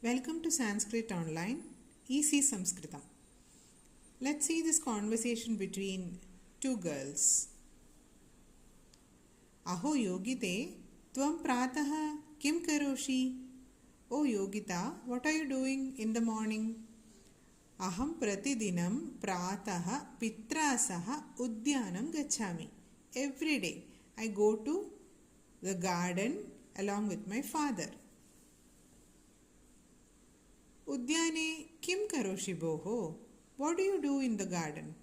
Welcome to Sanskrit Online, Easy Sanskritam. Let's see this conversation between two girls. Aho Yogite, Tvam Prataha Kim Karoshi? Oh Yogita, what are you doing in the morning? Aham Pratidinam Prataha Pitra Saha Udyanam Gachami. Every day I go to the garden along with my father. Udyane kim karoshi boho? What do you do in the garden?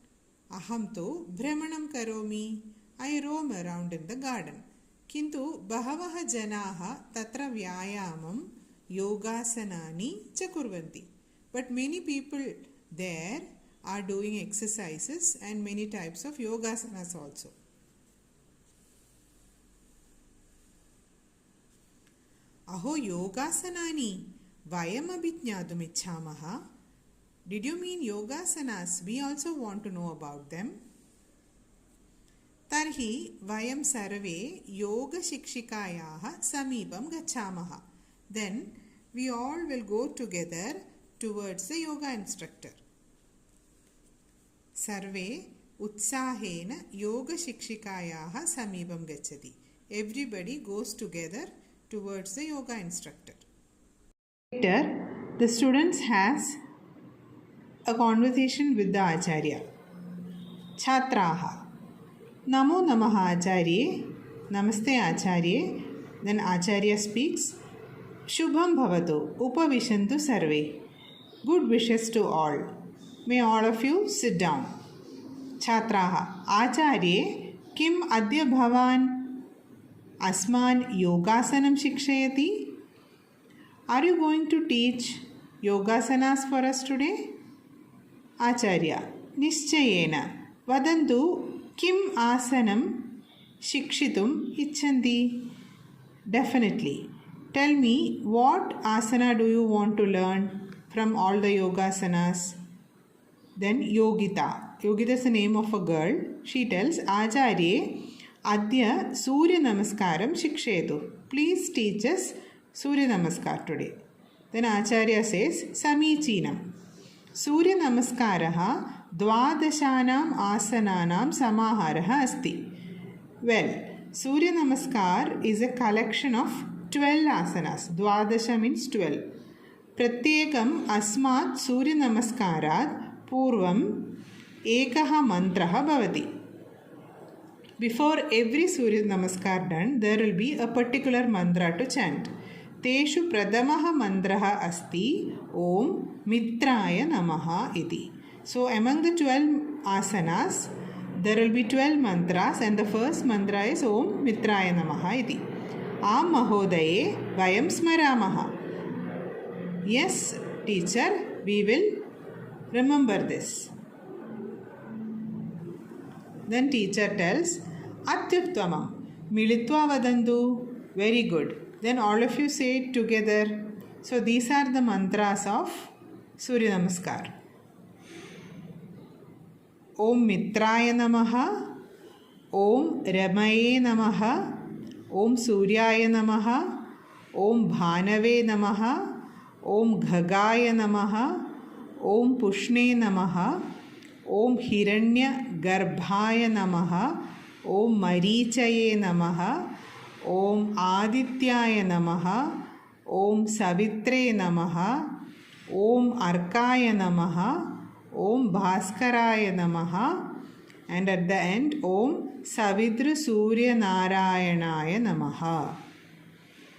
Aham to भ्रमणं karomi. I roam around in the garden. Kintu bahavaha janaha tatra vyayamam yogasanani cha kurvanti. But many people there are doing exercises and many types of yogasanas also. Aho yogasanani vayam abhijñātumiccāmaha. Did you mean yogasanas? We also want to know about them. Tarhi vayam sarve yoga shikshikayaha samīpam gacchāmaha. Then we all will go together towards the yoga instructor. Sarve utsahena yoga shikshikayaha samīpam gacchati. Everybody goes together towards the yoga instructor. Later, the students has a conversation with the Acharya. Chhatraha. Namo Namaha Acharye. Namaste Acharye. Then Acharya speaks. Shubham Bhavatu. Upavishantu Sarve. Good wishes to all. May all of you sit down. Chhatraha. Acharye. Kim Adya Bhavan Asman Yogasanam Shikshayati? Are you going to teach yogasanas for us today? Acharya. Nischayena. Vadantu kim asanam shikshitum ichanti? Definitely. Tell me, what asana do you want to learn from all the yogasanas? Then Yogita. Yogita is the name of a girl. She tells, Acharye, Adya Surya Namaskaram Shikshetu. Please teach us Surya Namaskar today. Then Acharya says, Samichinam. Surya Namaskaraha Dvadashanam Asananam Samaharaha Asti. Well, Surya Namaskar is a collection of 12 asanas. Dvadasha means 12. Pratyekam Asmat Surya Namaskarat Purvam Ekaha Mantraha Bhavati. Before every Surya Namaskar done, there will be a particular mantra to chant. Teshu pradamaha mantraha asti Om Mitraya Namaha iti. So among the 12 asanas, there will be 12 mantras and the first mantra is Om Mitraya Namaha iti. Am Mahodaye Vayam Smaramaha. Yes, teacher, we will remember this. Then teacher tells, Atyuttamam Militva Vadantu. Very good. Then all of you say it together. So these are the mantras of Surya Namaskar. Om Mitraya Namaha. Om Ramaye Namaha. Om Suryaya Namaha. Om Bhanave Namaha. Om Ghagaya Namaha. Om Pushne Namaha. Om Hiranya Garbhaya Namaha. Om Marichaye Namaha. Om Adityaya Namaha. Om Savitre Namaha. Om Arkaya Namaha. Om Bhaskaraya Namaha. And at the end, Om Savidra Surya Narayanaya Namaha.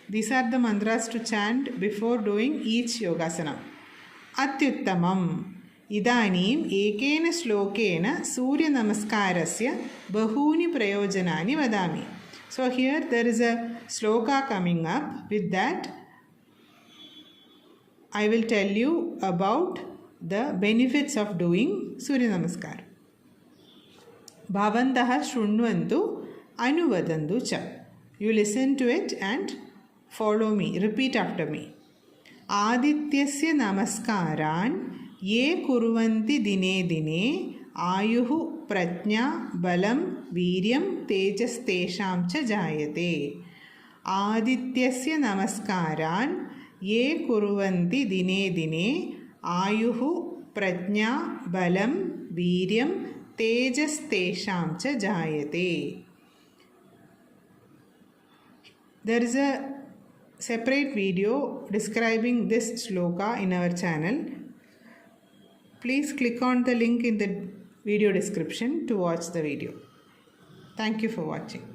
These are the mantras to chant before doing each yogasana. Atyuttamam. Idanim ekena shlokena Surya Namaskarasya bahuni prayojanani vadami. So here there is a sloka coming up. With that, I will tell you about the benefits of doing Surya Namaskar. Bhavantaha shrunvantu anuvadantu cha. You listen to it and follow me. Repeat after me. Adityasya namaskaran ye kurvanti dine dine ayuhu prajna balam viryam tejas tesham cha jayate. Adityasya namaskaran ये कुर्वन्ति दिने दिने आयुः प्रज्ञा बलं वीर्यं तेजस्तेषां च जायते. There is a separate video describing this shloka in our channel. Please click on the link in the video description to watch the video. Thank you for watching.